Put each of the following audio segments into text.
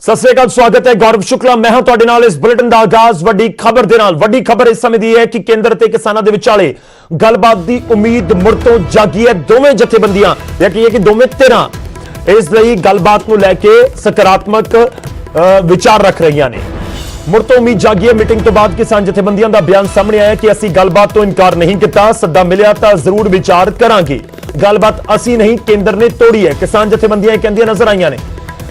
सत श्री अकाल, स्वागत है। गौरव शुक्ला मैं हां ਤੁਹਾਡੇ ਨਾਲ। इस बुलेटिन ਦਾ आगाज ਵੱਡੀ ਖਬਰ ਦੇ ਨਾਲ। ਵੱਡੀ ਖਬਰ ਇਸ ਸਮੇਂ ਦੀ ਹੈ ਕਿ ਕੇਂਦਰ ਤੇ ਕਿਸਾਨਾਂ ਦੇ ਵਿਚਾਲੇ ਗੱਲਬਾਤ ਦੀ ਉਮੀਦ ਮੁੜ ਤੋਂ ਜਾਗੀ ਹੈ। ਦੋਵੇਂ ਜਥੇਬੰਦੀਆਂ ਜਾਂ ਕੀ ਹੈ ਕਿ ਦੋਵੇਂ ਧਿਰਾਂ ਇਸ ਲਈ ਗੱਲਬਾਤ ਨੂੰ ਲੈ ਕੇ ਸਕਾਰਾਤਮਕ ਵਿਚਾਰ ਰੱਖ ਰਹੀਆਂ ਨੇ। ਮੁੜ ਤੋਂ ਉਮੀਦ ਜਾਗੀ ਹੈ। ਮੀਟਿੰਗ ਤੋਂ ਬਾਅਦ ਕਿਸਾਨ ਜਥੇਬੰਦੀਆਂ ਦਾ ਬਿਆਨ ਸਾਹਮਣੇ ਆਇਆ ਕਿ ਅਸੀਂ ਗੱਲਬਾਤ ਤੋਂ ਇਨਕਾਰ ਨਹੀਂ ਕੀਤਾ, ਸੱਦਾ ਮਿਲਿਆ ਤਾਂ ਜ਼ਰੂਰ ਵਿਚਾਰ ਕਰਾਂਗੇ। ਗੱਲਬਾਤ ਅਸੀਂ ਨਹੀਂ, ਕੇਂਦਰ ਨੇ ਤੋੜੀ ਹੈ, ਕਿਸਾਨ ਜਥੇਬੰਦੀਆਂ ਕਹਿੰਦੀਆਂ ਨਜ਼ਰ ਆਈਆਂ ਨੇ।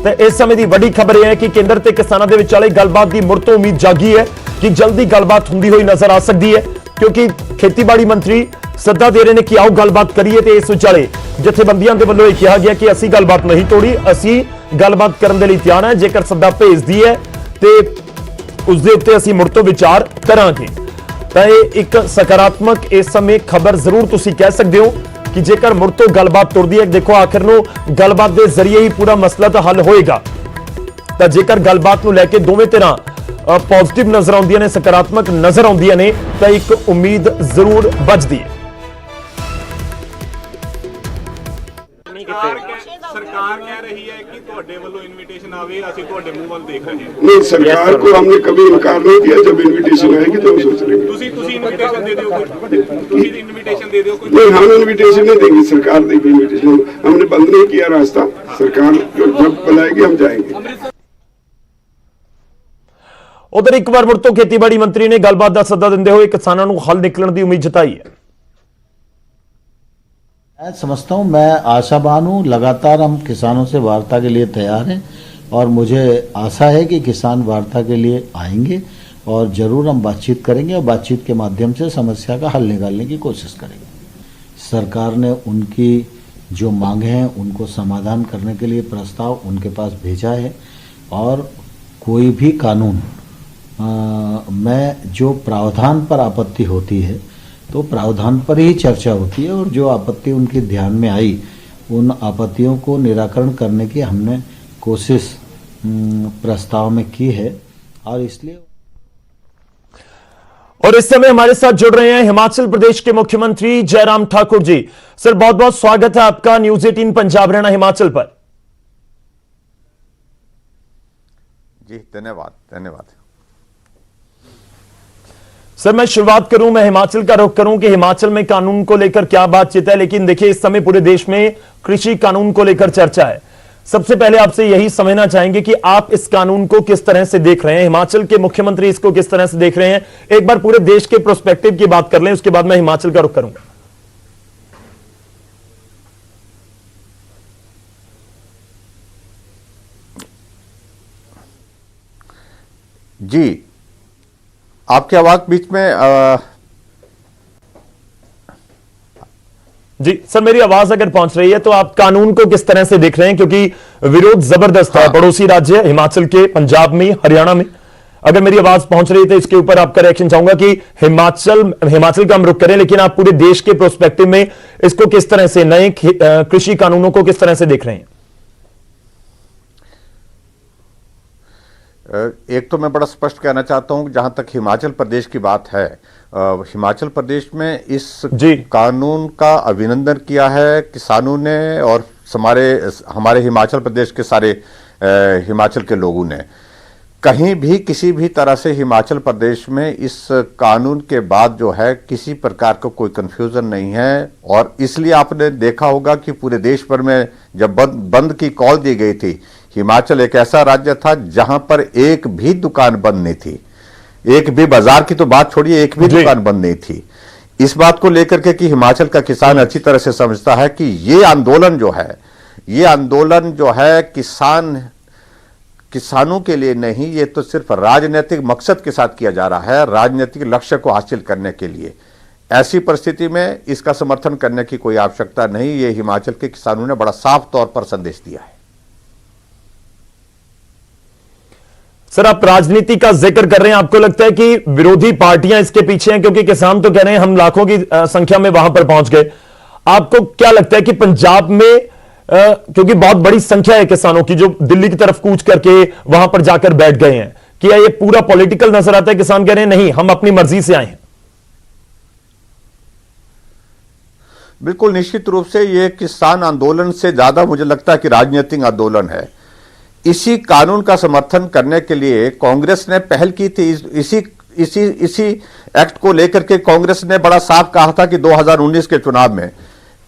ਤੇ ਇਸ ਸਮੇਂ ਦੀ ਵੱਡੀ ਖਬਰ ਇਹ ਹੈ ਕਿ ਕੇਂਦਰ ਤੇ ਕਿਸਾਨਾਂ ਦੇ ਵਿਚਾਲੇ ਗੱਲਬਾਤ ਦੀ ਮੁੜ ਤੋਂ ਉਮੀਦ ਜਾਗੀ ਹੈ ਕਿ ਜਲਦੀ ਗੱਲਬਾਤ ਹੁੰਦੀ ਹੋਈ ਨਜ਼ਰ ਆ ਸਕਦੀ ਹੈ, ਕਿਉਂਕਿ ਖੇਤੀਬਾੜੀ ਮੰਤਰੀ ਸੱਦਾ ਦੇ ਰਹੇ ਨੇ ਕਿ ਆਓ ਗੱਲਬਾਤ ਕਰੀਏ। ਤੇ ਇਸ ਵਿਚਾਲੇ ਜਥੇਬੰਦੀਆਂ ਦੇ ਵੱਲੋਂ ਇਹ ਕਿਹਾ ਗਿਆ ਕਿ ਅਸੀਂ ਗੱਲਬਾਤ ਨਹੀਂ ਤੋੜੀ, ਅਸੀਂ ਗੱਲਬਾਤ ਕਰਨ ਦੇ ਲਈ ਤਿਆਰ ਹਾਂ। ਜੇਕਰ ਸੱਦਾ ਭੇਜਦੀ ਹੈ ਤੇ ਉਸ ਦੇ ਉੱਤੇ ਅਸੀਂ ਮੁੜ ਤੋਂ ਵਿਚਾਰ ਕਰਾਂਗੇ। ਤਾਂ ਇਹ ਇੱਕ ਸਕਾਰਾਤਮਕ ਇਸ ਸਮੇਂ ਖਬਰ ਜ਼ਰੂਰ ਤੁਸੀਂ ਕਹਿ ਸਕਦੇ ਹੋ कि जेकर मुड़ तो गलबात तुरदी है। देखो आखिर नु गलबात के जरिए ही पूरा मसला तो हल होएगा। तो जेकर गलबात नू लेके दोवें तरह पॉजिटिव नजर आउंदियां ने, सकारात्मक नजर आउंदियां ने, तो एक उम्मीद जरूर बचदी है। सरकार कह रही है कि ਤੁਹਾਡੇ ਵੱਲੋਂ इनविटेशन आवे, ਅਸੀਂ ਤੁਹਾਡੇ ਮੂੰਹ ਵੱਲ देख रहे हैं। नहीं, सरकार को हमने कभी इनकार नहीं किया। जब इनविटेशन आएगी तो हम सोच लेंगे। ਤੁਸੀਂ इनविटेशन दे दियो, ਤੁਸੀਂ इनविटेशन दे दियो। नहीं, हम इनविटेशन नहीं देंगे, सरकार देगी इनविटेशन। हमने बंद नहीं किया रास्ता। सरकार जब बुलाएगी हम जाएंगे। उधर एक बार मुड़ तो खेतीबाड़ी मंत्री ने गलबात का सद्दा देंदे हुए किसानों को हल निकलने की उम्मीद जताई है। मैं समझता हूँ, मैं आशावान हूँ। लगातार हम किसानों से वार्ता के लिए तैयार हैं और मुझे आशा है कि किसान वार्ता के लिए आएंगे और ज़रूर हम बातचीत करेंगे और बातचीत के माध्यम से समस्या का हल निकालने की कोशिश करेंगे। सरकार ने उनकी जो मांगे हैं उनको समाधान करने के लिए प्रस्ताव उनके पास भेजा है और कोई भी कानून में जो प्रावधान पर आपत्ति होती है तो प्रावधान पर ही चर्चा होती है और जो आपत्ति उनके ध्यान में आई उन आपत्तियों को निराकरण करने की हमने कोशिश प्रस्ताव में की है। और इसलिए और इस समय हमारे साथ जुड़ रहे हैं हिमाचल प्रदेश के मुख्यमंत्री जयराम ठाकुर जी। सर बहुत बहुत स्वागत है आपका न्यूज़ 18 पंजाब हरियाणा हिमाचल पर। जी धन्यवाद धन्यवाद। सर मैं शुरुआत करूं, मैं हिमाचल का रुख करूं कि हिमाचल में कानून को लेकर क्या बातचीत है, लेकिन देखिए इस समय पूरे देश में कृषि कानून को लेकर चर्चा है। सबसे पहले आपसे यही समझना चाहेंगे कि आप इस कानून को किस तरह से देख रहे हैं, हिमाचल के मुख्यमंत्री इसको किस तरह से देख रहे हैं। एक बार पूरे देश के प्रोस्पेक्टिव की बात कर लें, उसके बाद मैं हिमाचल का रुख करूंगा। जी आपकी आवाज बीच में जी सर मेरी आवाज अगर पहुंच रही है तो आप कानून को किस तरह से देख रहे हैं, क्योंकि विरोध जबरदस्त है। पड़ोसी राज्य है हिमाचल के, पंजाब में, हरियाणा में। अगर मेरी आवाज पहुंच रही है तो इसके ऊपर आपका रिएक्शन चाहूंगा कि हिमाचल का हम रुख करें, लेकिन आप पूरे देश के प्रोस्पेक्टिव में इसको किस तरह से, नए कृषि कानूनों को किस तरह से देख रहे हैं। एक तो मैं बड़ा स्पष्ट कहना चाहता हूं, जहां तक हिमाचल प्रदेश की बात है, हिमाचल प्रदेश में इस कानून का अभिनंदन किया है किसानों ने और हमारे हिमाचल प्रदेश के सारे हिमाचल के लोगों ने। कहीं भी किसी भी तरह से हिमाचल प्रदेश में इस कानून के बाद जो है किसी प्रकार का कोई कंफ्यूजन नहीं है। और इसलिए आपने देखा होगा कि पूरे देश भर में जब बंद की कॉल दी गई थी, हिमाचल एक ऐसा राज्य था जहां पर एक भी दुकान बंद नहीं थी, एक भी बाजार की तो बात छोड़िए, एक भी दुकान बंद नहीं थी। इस बात को लेकर के कि हिमाचल का किसान अच्छी तरह से समझता है कि ये आंदोलन जो है किसानों के लिए नहीं, ये तो सिर्फ राजनीतिक मकसद के साथ किया जा रहा है, राजनीतिक लक्ष्य को हासिल करने के लिए। ऐसी परिस्थिति में इसका समर्थन करने की कोई आवश्यकता नहीं। ये हिमाचल के किसानों ने बड़ा साफ तौर पर संदेश दिया है। सर आप राजनीति का जिक्र कर रहे हैं, आपको लगता है कि विरोधी पार्टियां इसके पीछे हैं, क्योंकि किसान तो कह रहे हैं हम लाखों की संख्या में वहां पर पहुंच गए। आपको क्या लगता है कि पंजाब में क्योंकि बहुत बड़ी संख्या है किसानों की जो दिल्ली की तरफ कूच करके वहां पर जाकर बैठ गए हैं, क्या ये पूरा पॉलिटिकल नजर आता है? किसान कह रहे हैं नहीं, हम अपनी मर्जी से आए हैं। बिल्कुल निश्चित रूप से ये किसान आंदोलन से ज्यादा मुझे लगता है कि राजनीतिक आंदोलन है। इसी कानून का समर्थन करने के लिए कांग्रेस ने पहल की थी। इसी एक्ट को लेकर के कांग्रेस ने बड़ा साफ कहा था कि 2019 के चुनाव में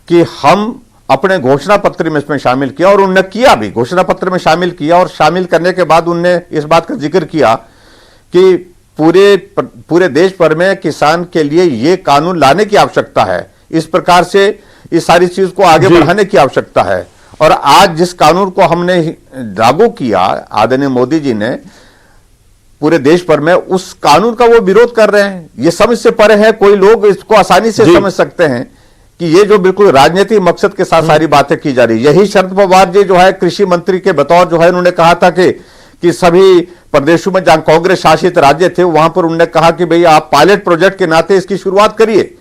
कि हम अपने घोषणा पत्र में इसमें शामिल किया, और उन्होंने किया भी, घोषणा पत्र में शामिल किया। और शामिल करने के बाद उन्होंने इस बात का जिक्र किया कि पूरे देश भर में किसान के लिए यह कानून लाने की आवश्यकता है। इस प्रकार से इस सारी चीज को आगे बढ़ाने की आवश्यकता है। और आज जिस कानून को हमने लागू किया, आदरणीय मोदी जी ने पूरे देश भर में, उस कानून का वो विरोध कर रहे हैं। ये समझ से परे है। कोई लोग इसको आसानी से समझ सकते हैं कि ये जो बिल्कुल राजनीतिक मकसद के साथ सारी बातें की जा रही। यही शरद पवार जी जो है कृषि मंत्री के बतौर जो है उन्होंने कहा था कि सभी प्रदेशों में जहां कांग्रेस शासित राज्य थे वहां पर उन्होंने कहा कि भाई आप पायलट प्रोजेक्ट के नाते इसकी शुरुआत करिए।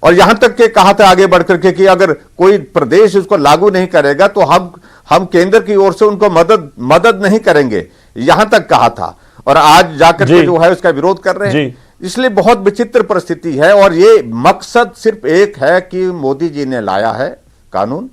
और यहां तक के कहा था आगे बढ़कर के कि अगर कोई प्रदेश इसको लागू नहीं करेगा तो हम केंद्र की ओर से उनको मदद नहीं करेंगे, यहां तक कहा था। और आज जाकर के जो है उसका विरोध कर रहे हैं। इसलिए बहुत विचित्र परिस्थिति है। और ये मकसद सिर्फ एक है कि मोदी जी ने लाया है कानून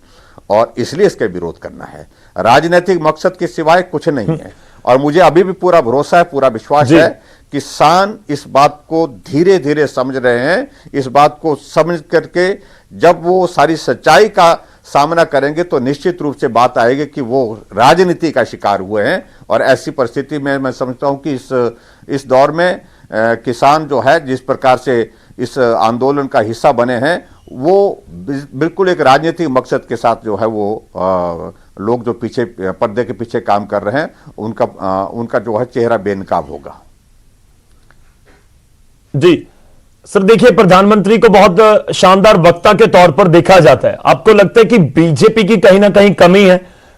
और इसलिए इसका विरोध करना है। राजनीतिक मकसद के सिवाय कुछ नहीं है। और मुझे अभी भी पूरा भरोसा है, पूरा विश्वास है, किसान इस बात को धीरे धीरे समझ रहे हैं। इस बात को समझ करके जब वो सारी सच्चाई का सामना करेंगे तो निश्चित रूप से बात आएगी कि वो राजनीति का शिकार हुए हैं। और ऐसी परिस्थिति में मैं समझता हूं कि इस दौर में किसान जो है जिस प्रकार से इस आंदोलन का हिस्सा बने हैं, वो बिल्कुल एक राजनीतिक मकसद के साथ जो है वो लोग जो पीछे पर्दे के पीछे काम कर रहे हैं उनका जो है चेहरा बेनकाब होगा। जी सर, देखिए प्रधानमंत्री को बहुत शानदार वक्ता के तौर पर देखा जाता है। आपको लगता है कि बीजेपी की कहीं ना कहीं कमी है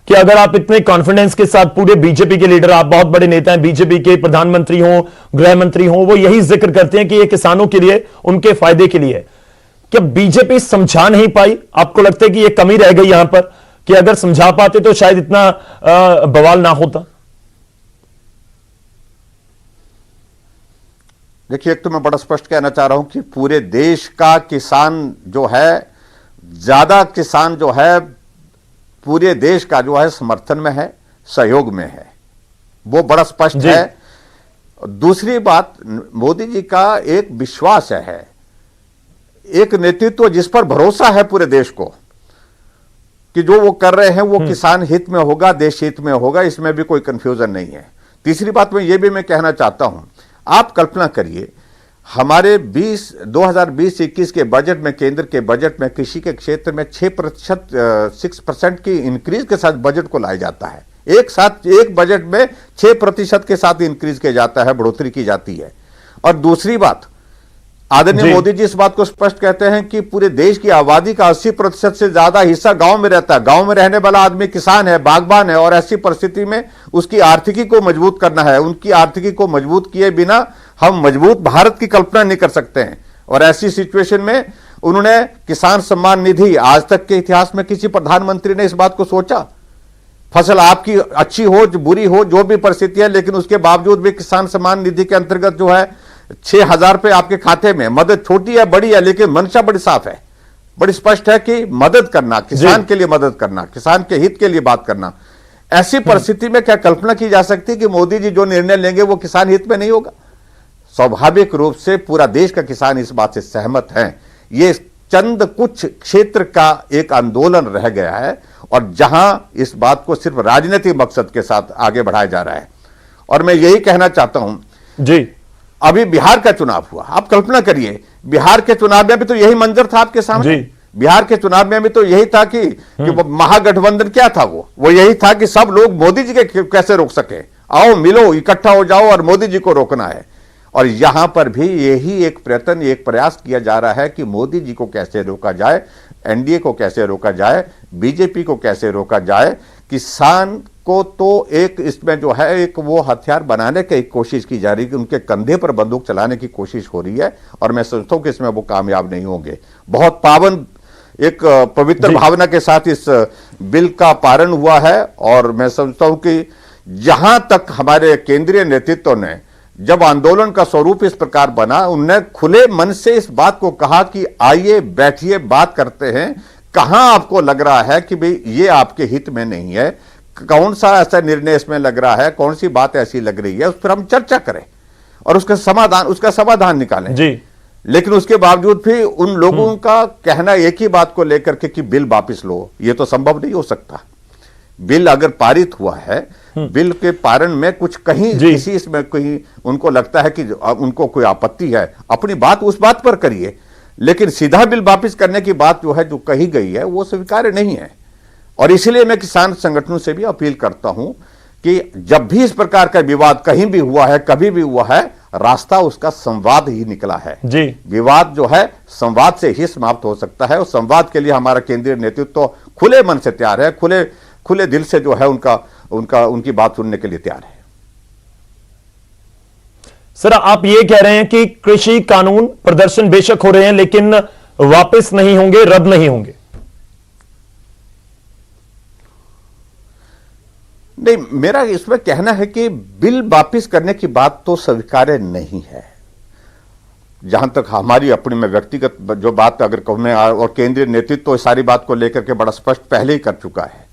कि अगर आप इतने कॉन्फिडेंस के साथ, पूरे बीजेपी के लीडर, आप बहुत बड़े नेता हैं, बीजेपी के प्रधानमंत्री हो, गृह मंत्री हो, वो यही जिक्र करते हैं कि ये किसानों के लिए, उनके फायदे के लिए है। क्या बीजेपी समझा नहीं पाई? आपको लगता है कि ये कमी रह गई यहां पर कि अगर समझा पाते तो शायद इतना बवाल ना होता? देखिए, एक तो मैं बड़ा स्पष्ट कहना चाह रहा हूं कि पूरे देश का किसान जो है, ज्यादा किसान जो है पूरे देश का जो है समर्थन में है, सहयोग में है, वो बड़ा स्पष्ट है। दूसरी बात, मोदी जी का एक विश्वास है, एक नेतृत्व जिस पर भरोसा है पूरे देश को कि जो वो कर रहे हैं वो किसान हित में होगा, देश हित में होगा, इसमें भी कोई कंफ्यूजन नहीं है। तीसरी बात में ये भी मैं कहना चाहता हूं, आप कल्पना करिए हमारे 2020-21 के बजट में, केंद्र के बजट में कृषि के क्षेत्र में 6% की इंक्रीज के साथ बजट को लाया जाता है। एक बजट में 6% के साथ इंक्रीज किया जाता है, बढ़ोतरी की जाती है। और दूसरी बात, आदरणीय मोदी जी इस बात को स्पष्ट कहते हैं कि पूरे देश की आबादी का 80% से ज्यादा हिस्सा गांव में रहता है। गांव में रहने वाला आदमी किसान है, बागबान है, और ऐसी परिस्थिति में उसकी आर्थिकी को मजबूत करना है। उनकी आर्थिकी को मजबूत किए बिना हम मजबूत भारत की कल्पना नहीं कर सकते हैं। और ऐसी सिचुएशन में उन्होंने किसान सम्मान निधि, आज तक के इतिहास में किसी प्रधानमंत्री ने इस बात को सोचा? फसल आपकी अच्छी हो, बुरी हो, जो भी परिस्थिति है, लेकिन उसके बावजूद भी किसान सम्मान निधि के अंतर्गत जो है 6,000 रुपए आपके खाते में। मदद छोटी है, बड़ी है, लेकिन मंशा बड़ी साफ है, बड़ी स्पष्ट है कि मदद करना, किसान के लिए मदद करना, किसान के हित के लिए बात करना। ऐसी परिस्थिति में क्या कल्पना की जा सकती है कि मोदी जी जो निर्णय लेंगे वो किसान हित में नहीं होगा? स्वाभाविक रूप से पूरा देश का किसान इस बात से सहमत है। ये चंद कुछ क्षेत्र का एक आंदोलन रह गया है और जहां इस बात को सिर्फ राजनीतिक मकसद के साथ आगे बढ़ाया जा रहा है। और मैं यही कहना चाहता हूं जी, अभी बिहार का चुनाव हुआ, आप कल्पना करिए, बिहार के चुनाव में भी तो यही मंजर था आपके सामने। बिहार के चुनाव में भी तो यही था कि महागठबंधन क्या था, वो यही था कि सब लोग मोदी जी के कैसे रोक सके, आओ मिलो, इकट्ठा हो जाओ और मोदी जी को रोकना है। और यहां पर भी यही एक प्रयत्न, एक प्रयास किया जा रहा है कि मोदी जी को कैसे रोका जाए, एनडीए को कैसे रोका जाए, बीजेपी को कैसे रोका जाए। किसान को तो एक इसमें जो है एक वो हथियार बनाने की कोशिश की जा रही है कि उनके कंधे पर बंदूक चलाने की कोशिश हो रही है। और मैं समझता हूं कि इसमें वो कामयाब नहीं होंगे। बहुत पावन, एक पवित्र भावना के साथ इस बिल का पारण हुआ है। और मैं समझता हूं कि जहां तक हमारे केंद्रीय नेतृत्व ने, जब आंदोलन का स्वरूप इस प्रकार बना, उनने खुले मन से इस बात को कहा कि आइए बैठिए, बात करते हैं, कहां आपको लग रहा है कि भाई ये आपके हित में नहीं है, कौन सा ऐसा निर्णय इसमें लग रहा है, कौन सी बात ऐसी लग रही है, उस पर हम चर्चा करें और उसका समाधान निकालें जी। लेकिन उसके बावजूद भी उन लोगों का कहना एक ही बात को लेकर के कि बिल वापस लो, ये तो संभव नहीं हो सकता। बिल अगर पारित हुआ है, बिल के पारण में कुछ कहीं किसी इसमें कहीं उनको लगता है कि उनको कोई आपत्ति है, अपनी बात उस बात पर करिए, लेकिन सीधा बिल वापस करने की बात जो है जो कही गई है वो स्वीकार्य नहीं है। और इसलिए मैं किसान संगठनों से भी अपील करता हूं कि जब भी इस प्रकार का विवाद कहीं भी हुआ है, कभी भी हुआ है, रास्ता उसका संवाद ही निकला है जी। विवाद जो है संवाद से ही समाप्त हो सकता है और संवाद के लिए हमारा केंद्रीय नेतृत्व तो खुले मन से तैयार है, खुले दिल से जो है उनकी बात सुनने के लिए तैयार है। सर, आप ये कह रहे हैं कि कृषि कानून प्रदर्शन बेशक हो रहे हैं लेकिन वापस नहीं होंगे, रद्द नहीं होंगे? नहीं, मेरा इसमें कहना है कि बिल वापस करने की बात तो स्वीकार्य नहीं है। जहां तक हमारी अपनी में व्यक्तिगत जो बात अगर कहूं और केंद्रीय नेतृत्व तो सारी बात को लेकर के बड़ा स्पष्ट पहले ही कर चुका है।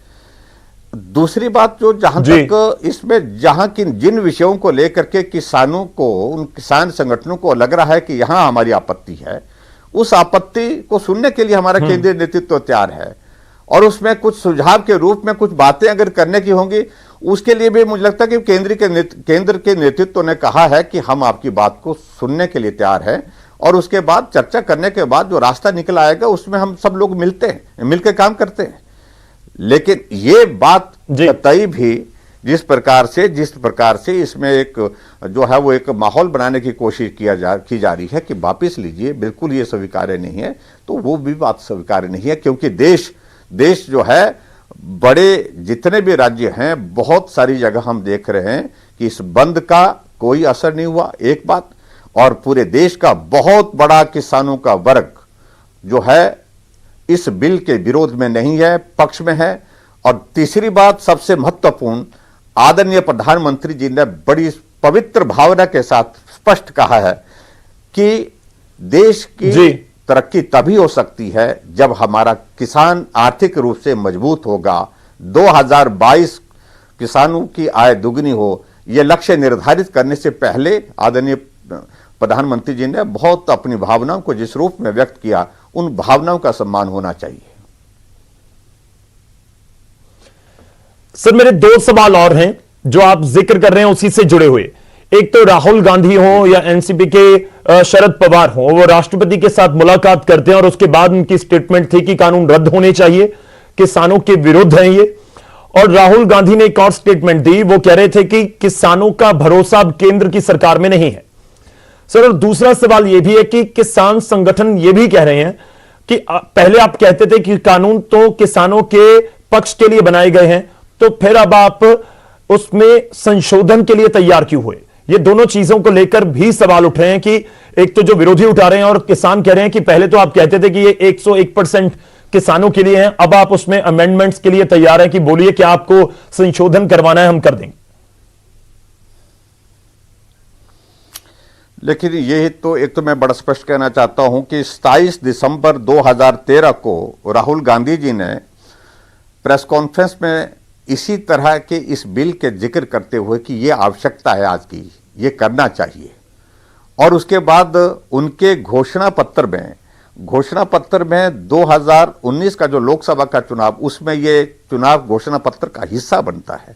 दूसरी बात जो जहां तक इसमें जिन विषयों को लेकर के किसानों को, उन किसान संगठनों को लग रहा है कि यहां हमारी आपत्ति है, उस आपत्ति को सुनने के लिए हमारा केंद्रीय नेतृत्व तैयार है और उसमें कुछ सुझाव के रूप में कुछ बातें अगर करने की होंगी, उसके लिए भी मुझे लगता है कि केंद्र के नेतृत्व ने कहा है कि हम आपकी बात को सुनने के लिए तैयार हैं और उसके बाद चर्चा करने के बाद जो रास्ता निकल आएगा उसमें हम सब लोग मिलते हैं, मिलकर काम करते हैं। लेकिन ये बात कतई भी जिस प्रकार से इसमें एक जो है वो एक माहौल बनाने की कोशिश की जा रही है कि वापिस लीजिए, बिल्कुल ये स्वीकार्य नहीं है, तो वो भी बात स्वीकार्य नहीं है। क्योंकि देश जो है, बड़े जितने भी राज्य हैं, बहुत सारी जगह हम देख रहे हैं कि इस बंद का कोई असर नहीं हुआ, एक बात, और पूरे देश का बहुत बड़ा किसानों का वर्ग जो है इस बिल के विरोध में नहीं है, पक्ष में है। और तीसरी बात सबसे महत्वपूर्ण, आदरणीय प्रधानमंत्री जी ने बड़ी पवित्र भावना के साथ स्पष्ट कहा है कि देश की तरक्की तभी हो सकती है जब हमारा किसान आर्थिक रूप से मजबूत होगा, 2022 किसानों की आय दुगनी हो, यह लक्ष्य निर्धारित करने से पहले आदरणीय प्रधानमंत्री जी ने बहुत अपनी भावनाओं को जिस रूप में व्यक्त किया, उन भावनाओं का सम्मान होना चाहिए। सर, मेरे दो सवाल और हैं जो आप जिक्र कर रहे हैं उसी से जुड़े हुए। एक तो राहुल गांधी हो या एनसीपी के शरद पवार हो, वो राष्ट्रपति के साथ मुलाकात करते हैं और उसके बाद उनकी स्टेटमेंट थी कि कानून रद्द होने चाहिए, किसानों के विरुद्ध हैं ये। और राहुल गांधी ने एक और स्टेटमेंट दी, वो कह रहे थे कि किसानों का भरोसा अब केंद्र की सरकार में नहीं है। सर, और दूसरा सवाल यह भी है कि किसान संगठन यह भी कह रहे हैं कि पहले आप कहते थे कि कानून तो किसानों के पक्ष के लिए बनाए गए हैं, तो फिर अब आप उसमें संशोधन के लिए तैयार क्यों हुए? ये दोनों चीजों को लेकर भी सवाल उठ रहे हैं कि एक तो जो विरोधी उठा रहे हैं और किसान कह रहे हैं कि पहले तो आप कहते थे कि ये 101% किसानों के लिए है, अब आप उसमें अमेंडमेंट्स के लिए तैयार हैं कि बोलिए कि आपको संशोधन करवाना है, हम कर देंगे। लेकिन ये तो एक तो मैं बड़ा स्पष्ट कहना चाहता हूं कि 27 दिसंबर 2013 को राहुल गांधी जी ने प्रेस कॉन्फ्रेंस में इसी तरह के इस बिल के जिक्र करते हुए कि ये आवश्यकता है आज की, ये करना चाहिए, और उसके बाद उनके घोषणा पत्र में 2019 का जो लोकसभा का चुनाव, उसमें ये चुनाव घोषणा पत्र का हिस्सा बनता है।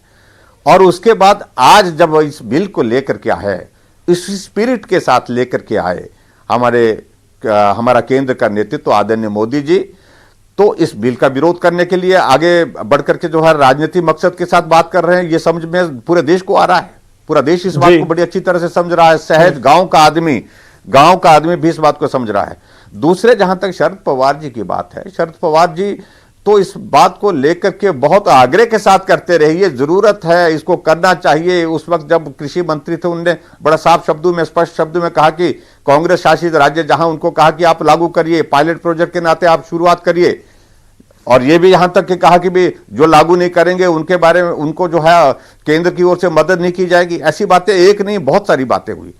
और उसके बाद आज जब इस बिल को लेकर के आए, इस स्पिरिट के साथ लेकर के आए हमारा केंद्र का नेतृत्व आदरणीय मोदी जी, तो इस बिल का विरोध करने के लिए आगे बढ़कर के जो है राजनीतिक मकसद के साथ बात कर रहे हैं, ये समझ में पूरे देश को आ रहा है। पूरा देश इस बात को बड़ी अच्छी तरह से समझ रहा है, सहज गांव का आदमी भी इस बात को समझ रहा है। दूसरे, जहां तक शरद पवार जी की बात है, शरद पवार जी तो इस बात को लेकर के बहुत आग्रह के साथ करते रहे, ये जरूरत है, इसको करना चाहिए। उस वक्त जब कृषि मंत्री थे, उन्होंने बड़ा साफ शब्दों में, स्पष्ट शब्दों में कहा कि कांग्रेस शासित राज्य जहां, उनको कहा कि आप लागू करिए, पायलट प्रोजेक्ट के नाते आप शुरुआत करिए। और ये भी यहां तक कि कहा कि भी जो लागू नहीं करेंगे उनके बारे में, उनको जो है केंद्र की ओर से मदद नहीं की जाएगी। ऐसी बातें एक नहीं, बहुत सारी बातें हुई।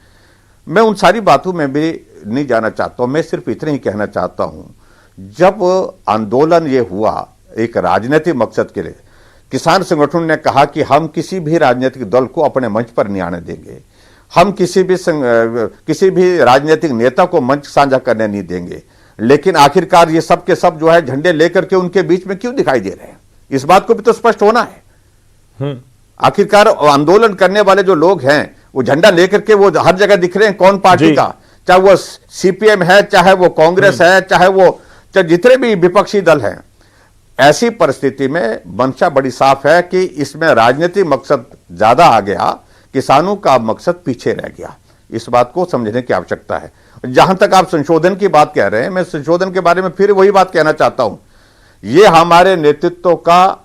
मैं उन सारी बातों में भी नहीं जाना चाहता हूं, मैं सिर्फ इतना ही कहना चाहता हूं, जब आंदोलन ये हुआ एक राजनीतिक मकसद के लिए, किसान संगठन ने कहा कि हम किसी भी राजनीतिक दल को अपने मंच पर नहीं आने देंगे, हम किसी भी राजनीतिक नेता को मंच साझा करने नहीं देंगे। लेकिन आखिरकार ये सब के सब जो है झंडे लेकर के उनके बीच में क्यों दिखाई दे रहे हैं, इस बात को भी तो स्पष्ट होना है। आखिरकार आंदोलन करने वाले जो लोग हैं वो झंडा लेकर के वो हर जगह दिख रहे हैं, कौन पार्टी का, चाहे वो सीपीएम है, चाहे वो कांग्रेस है, चाहे जितने भी विपक्षी दल हैं। ऐसी परिस्थिति में मंशा बड़ी साफ है कि इसमें राजनीतिक मकसद ज्यादा आ गया, किसानों का मकसद पीछे रह गया। इस बात को समझने की आवश्यकता है। जहां तक आप संशोधन की बात कह रहे हैं, मैं संशोधन के बारे में फिर वही बात कहना चाहता हूं। यह हमारे नेतृत्व का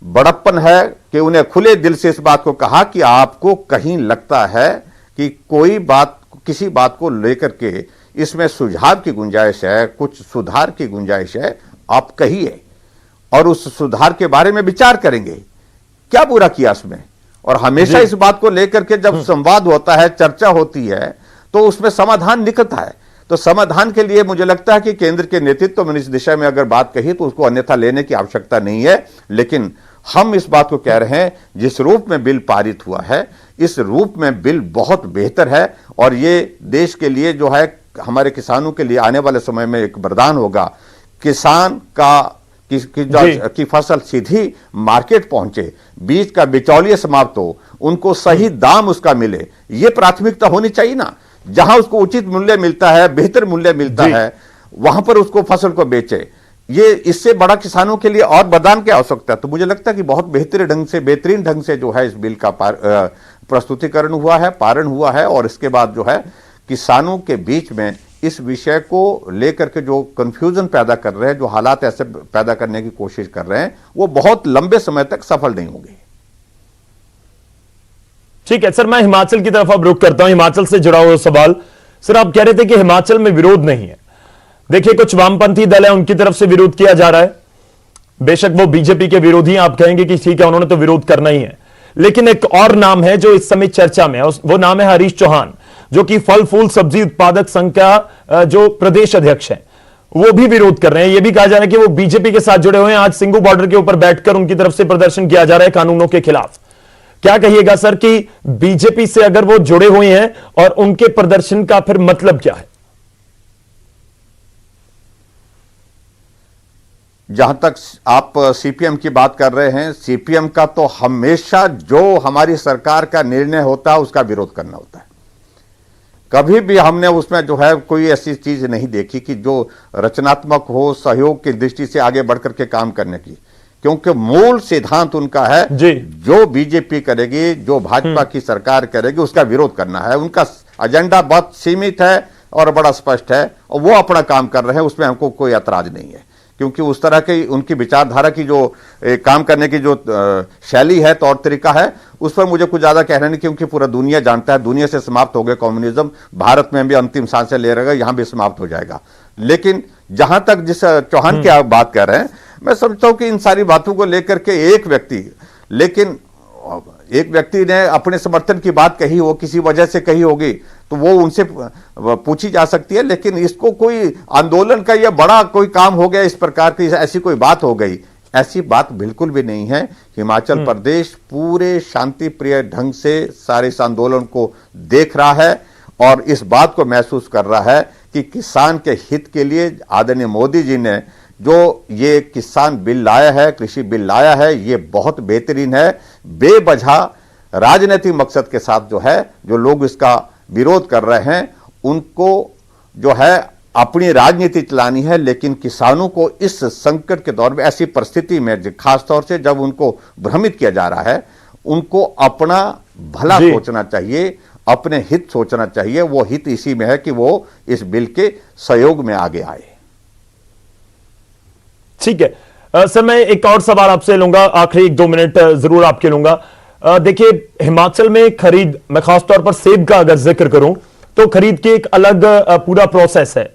बड़प्पन है कि उन्हें खुले दिल से इस बात को कहा कि आपको कहीं लगता है कि कोई बात, किसी बात को लेकर के इसमें सुझाव की गुंजाइश है, कुछ सुधार की गुंजाइश है, आप कहिए और उस सुधार के बारे में विचार करेंगे। क्या बुरा किया उसमें? और हमेशा इस बात को लेकर के जब संवाद होता है, चर्चा होती है, तो उसमें समाधान निकलता है। तो समाधान के लिए मुझे लगता है कि केंद्र के नेतृत्व में इस दिशा में अगर बात कही तो उसको अन्यथा लेने की आवश्यकता नहीं है। लेकिन हम इस बात को कह रहे हैं, जिस रूप में बिल पारित हुआ है, इस रूप में बिल बहुत बेहतर है और ये देश के लिए जो है, हमारे किसानों के लिए आने वाले समय में एक वरदान होगा। किसान की फसल सीधी मार्केट पहुंचे, बीज का बिचौलिया समाप्त हो, उनको सही दाम उसका मिले, ये प्राथमिकता होनी चाहिए ना। जहां उसको उचित मूल्य मिलता है, बेहतर मूल्य मिलता है, वहां पर उसको फसल को बेचे। ये इससे बड़ा किसानों के लिए और वरदान की आवश्यकता है। तो मुझे लगता है कि बहुत बेहतरीन ढंग से जो है इस बिल का प्रस्तुतिकरण हुआ है, पारण हुआ है। और इसके बाद जो है किसानों के बीच में इस विषय को लेकर के जो कंफ्यूजन पैदा कर रहे हैं, जो हालात ऐसे पैदा करने की कोशिश कर रहे हैं, वो बहुत लंबे समय तक सफल नहीं होंगे। ठीक है सर, मैं हिमाचल की तरफ अब रुख करता हूं। हिमाचल से जुड़ा हुआ सवाल सर, आप कह रहे थे कि हिमाचल में विरोध नहीं है। देखिए, कुछ वामपंथी दल है, उनकी तरफ से विरोध किया जा रहा है। बेशक वो बीजेपी के विरोधी हैं, आप कहेंगे कि ठीक है, उन्होंने तो विरोध करना ही है। लेकिन एक और नाम है जो इस समय चर्चा में है, वो नाम है हरीश चौहान, जो कि फल फूल सब्जी उत्पादक संघ का जो प्रदेश अध्यक्ष है, वो भी विरोध कर रहे हैं। यह भी कहा जा रहा है कि वो बीजेपी के साथ जुड़े हुए हैं। आज सिंगू बॉर्डर के ऊपर बैठकर उनकी तरफ से प्रदर्शन किया जा रहा है कानूनों के खिलाफ। क्या कहिएगा सर कि बीजेपी से अगर वो जुड़े हुए हैं और उनके प्रदर्शन का फिर मतलब क्या है? जहां तक आप सीपीएम की बात कर रहे हैं, सीपीएम का तो हमेशा जो हमारी सरकार का निर्णय होता है उसका विरोध करना होता है। कभी भी हमने उसमें जो है कोई ऐसी चीज नहीं देखी कि जो रचनात्मक हो, सहयोग की दृष्टि से आगे बढ़कर के काम करने की। क्योंकि मूल सिद्धांत उनका है, जो बीजेपी करेगी, जो भाजपा की सरकार करेगी, उसका विरोध करना है। उनका एजेंडा बहुत सीमित है और बड़ा स्पष्ट है और वो अपना काम कर रहे हैं, उसमें हमको कोई ऐतराज नहीं है। क्योंकि उस तरह की उनकी विचारधारा की जो काम करने की जो शैली है, तौर तरीका है, उस पर मुझे कुछ ज्यादा कहना नहीं, क्योंकि पूरा दुनिया जानता है, दुनिया से समाप्त हो गया कम्युनिज्म, भारत में भी अंतिम सांसें ले रहेगा, यहां भी समाप्त हो जाएगा। लेकिन जहां तक जिस चौहान की आप बात कर रहे हैं, मैं समझता हूं कि इन सारी बातों को लेकर के एक व्यक्ति ने अपने समर्थन की बात कही हो, किसी वजह से कही होगी, तो वो उनसे पूछी जा सकती है। लेकिन इसको कोई आंदोलन का या बड़ा कोई काम हो गया, इस प्रकार की ऐसी कोई बात हो गई, ऐसी बात बिल्कुल भी नहीं है। हिमाचल प्रदेश पूरे शांति प्रिय ढंग से सारे इस आंदोलन को देख रहा है और इस बात को महसूस कर रहा है कि किसान के हित के लिए आदरणीय मोदी जी ने जो ये किसान बिल लाया है, कृषि बिल लाया है, ये बहुत बेहतरीन है। बेवजह राजनीतिक मकसद के साथ जो है, जो लोग इसका विरोध कर रहे हैं, उनको जो है अपनी राजनीति चलानी है। लेकिन किसानों को इस संकट के दौर में, ऐसी परिस्थिति में, खासतौर से जब उनको भ्रमित किया जा रहा है, उनको अपना भला सोचना चाहिए, अपने हित सोचना चाहिए। वो हित इसी में है कि वो इस बिल के सहयोग में आगे आए। ठीक है सर, मैं एक और सवाल आपसे लूंगा, आखिरी 1-2 मिनट जरूर आपके लूंगा। देखिए, हिमाचल में खरीद, मैं खासतौर पर सेब का अगर जिक्र करूं तो खरीद की एक अलग पूरा प्रोसेस है।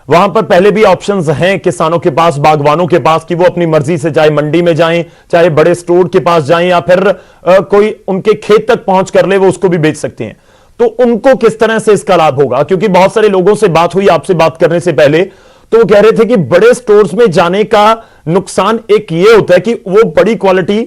वहां पर पहले भी ऑप्शंस हैं किसानों के पास, बागवानों के पास, कि वो अपनी मर्जी से चाहे मंडी में जाएं, चाहे बड़े स्टोर के पास जाएं, या फिर कोई उनके खेत तक पहुंच कर ले, वो उसको भी बेच सकते हैं। तो उनको किस तरह से इसका लाभ होगा? क्योंकि बहुत सारे लोगों से बात हुई आपसे बात करने से पहले, तो वो कह रहे थे कि बड़े स्टोर्स में जाने का नुकसान एक ये होता है कि वो बड़ी क्वालिटी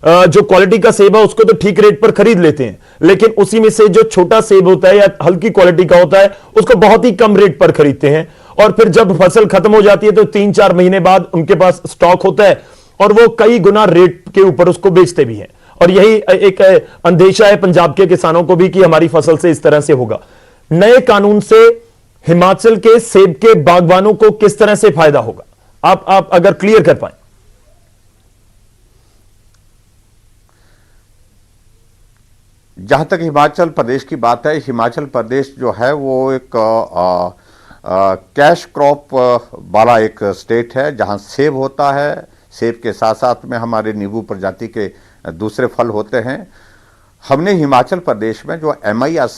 जो क्वालिटी का सेब है उसको तो ठीक रेट पर खरीद लेते हैं, लेकिन उसी में से जो छोटा सेब होता है या हल्की क्वालिटी का होता है उसको बहुत ही कम रेट पर खरीदते हैं, और फिर जब फसल खत्म हो जाती है तो 3-4 महीने बाद उनके पास स्टॉक होता है और वो कई गुना रेट के ऊपर उसको बेचते भी हैं। और यही एक अंदेशा है पंजाब के किसानों को भी कि हमारी फसल से इस तरह से होगा। नए कानून से हिमाचल के सेब के बागवानों को किस तरह से फायदा होगा, आप अगर क्लियर कर पाए। जहां तक हिमाचल प्रदेश की बात है, हिमाचल प्रदेश जो है वो एक कैश क्रॉप वाला एक स्टेट है, जहां सेब होता है। सेब के साथ साथ में हमारे नींबू प्रजाति के दूसरे फल होते हैं। हमने हिमाचल प्रदेश में जो MIS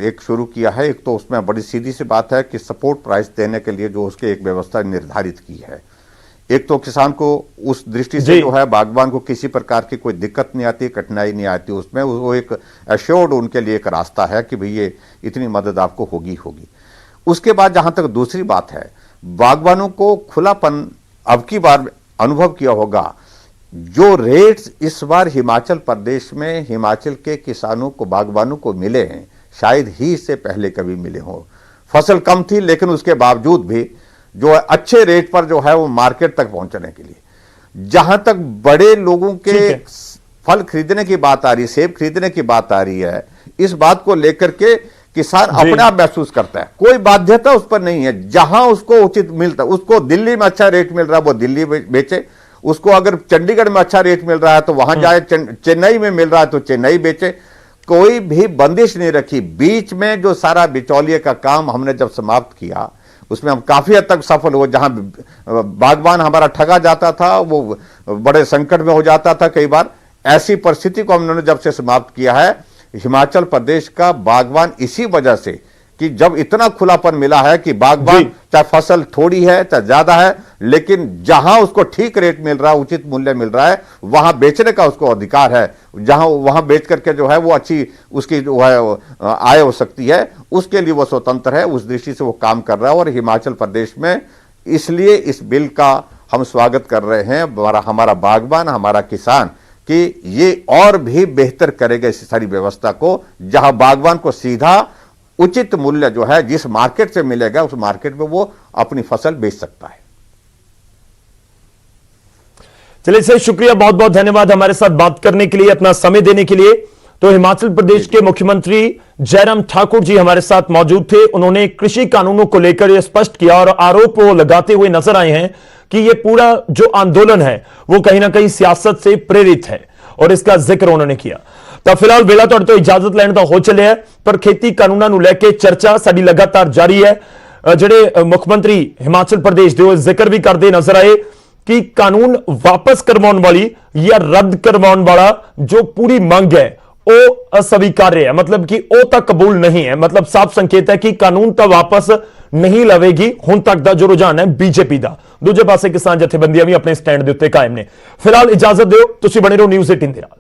एक शुरू किया है, एक तो उसमें बड़ी सीधी सी बात है कि सपोर्ट प्राइस देने के लिए जो उसकी एक व्यवस्था निर्धारित की है। एक तो किसान को उस दृष्टि से जो है, बागवान को किसी प्रकार की कोई दिक्कत नहीं आती, कठिनाई नहीं आती, उसमें वो एक एश्योर्ड उनके लिए एक रास्ता है कि भाई ये इतनी मदद आपको होगी। उसके बाद जहां तक दूसरी बात है, बागवानों को खुलापन अब की बार अनुभव किया होगा। जो रेट्स इस बार हिमाचल प्रदेश में हिमाचल के किसानों को, बागवानों को मिले हैं, शायद ही इससे पहले कभी मिले हों। फसल कम थी लेकिन उसके बावजूद भी जो है अच्छे रेट पर जो है वो मार्केट तक पहुंचने के लिए, जहां तक बड़े लोगों के फल खरीदने की बात आ रही है, सेब खरीदने की बात आ रही है, इस बात को लेकर के किसान अपने आप महसूस करता है, कोई बाध्यता उस पर नहीं है। जहां उसको उचित मिलता है, उसको दिल्ली में अच्छा रेट मिल रहा है वो दिल्ली बेचे, उसको अगर चंडीगढ़ में अच्छा रेट मिल रहा है तो वहां जाए, चेन्नई में मिल रहा है तो चेन्नई बेचे, कोई भी बंदिश नहीं रखी। बीच में जो सारा बिचौलिए का काम हमने जब समाप्त किया, उसमें हम काफी हद तक सफल हुए। जहां बागवान हमारा ठगा जाता था, वो बड़े संकट में हो जाता था कई बार, ऐसी परिस्थिति को हमने जब से समाप्त किया है, हिमाचल प्रदेश का बागवान इसी वजह से कि जब इतना खुलापन मिला है कि बागवान चाहे फसल थोड़ी है चाहे ज्यादा है, लेकिन जहां उसको ठीक रेट मिल रहा है, उचित मूल्य मिल रहा है, वहां बेचने का उसको अधिकार है। जहां वहां बेच करके जो है वो अच्छी उसकी जो है आय हो सकती है, उसके लिए वो स्वतंत्र है। उस दृष्टि से वो काम कर रहा है। और हिमाचल प्रदेश में इसलिए इस बिल का हम स्वागत कर रहे हैं, हमारा बागवान, हमारा किसान, कि ये और भी बेहतर करेगा इस सारी व्यवस्था को, जहां बागवान को सीधा उचित मूल्य जो है जिस मार्केट से मिलेगा उस मार्केट में वो अपनी फसल बेच सकता है। चलिए सर, शुक्रिया, बहुत बहुत धन्यवाद हमारे साथ बात करने के लिए, अपना समय देने के लिए। तो हिमाचल प्रदेश के मुख्यमंत्री जयराम ठाकुर जी हमारे साथ मौजूद थे। उन्होंने कृषि कानूनों को लेकर यह स्पष्ट किया और आरोप लगाते हुए नजर आए हैं कि यह पूरा जो आंदोलन है वो कहीं ना कहीं सियासत से प्रेरित है, और इसका जिक्र उन्होंने किया। ਤਾਂ ਫਿਲਹਾਲ ਵੇਲਾ ਤੁਹਾਡੇ ਤੋਂ ਇਜਾਜ਼ਤ ਲੈਣ ਦਾ ਹੋ ਚੱਲਿਆ, ਪਰ ਖੇਤੀ ਕਾਨੂੰਨਾਂ ਨੂੰ ਲੈ ਕੇ ਚਰਚਾ ਸਾਡੀ ਲਗਾਤਾਰ ਜਾਰੀ ਹੈ। ਜਿਹੜੇ ਮੁੱਖ ਮੰਤਰੀ ਹਿਮਾਚਲ ਪ੍ਰਦੇਸ਼ ਦੇ ਉਹ ਜ਼ਿਕਰ ਵੀ ਕਰਦੇ ਨਜ਼ਰ ਆਏ ਕਿ ਕਾਨੂੰਨ ਵਾਪਸ ਕਰਵਾਉਣ ਵਾਲੀ ਜਾਂ ਰੱਦ ਕਰਵਾਉਣ ਵਾਲਾ ਜੋ ਪੂਰੀ ਮੰਗ ਹੈ ਉਹ अस्वीकार्य है, मतलब कि ਉਹ ਤਾਂ ਕਬੂਲ नहीं है। मतलब साफ संकेत है कि कानून ਤਾਂ ਵਾਪਸ नहीं ਲਵੇਗੀ। ਹੁਣ ਤੱਕ ਦਾ ਜੋ ਰੁਝਾਨ ਹੈ ਬੀਜੇਪੀ ਦਾ, ਦੂਜੇ ਪਾਸੇ ਕਿਸਾਨ ਜਥੇਬੰਦੀਆਂ ਵੀ ਆਪਣੇ ਸਟੈਂਡ ਦੇ ਉੱਤੇ ਕਾਇਮ ਨੇ। ਫਿਲਹਾਲ ਇਜਾਜ਼ਤ ਦਿਓ, ਤੁਸੀਂ ਬਣੇ ਰਹੋ ਨਿਊਜ਼ 18 ਦੇ ਨਾਲ।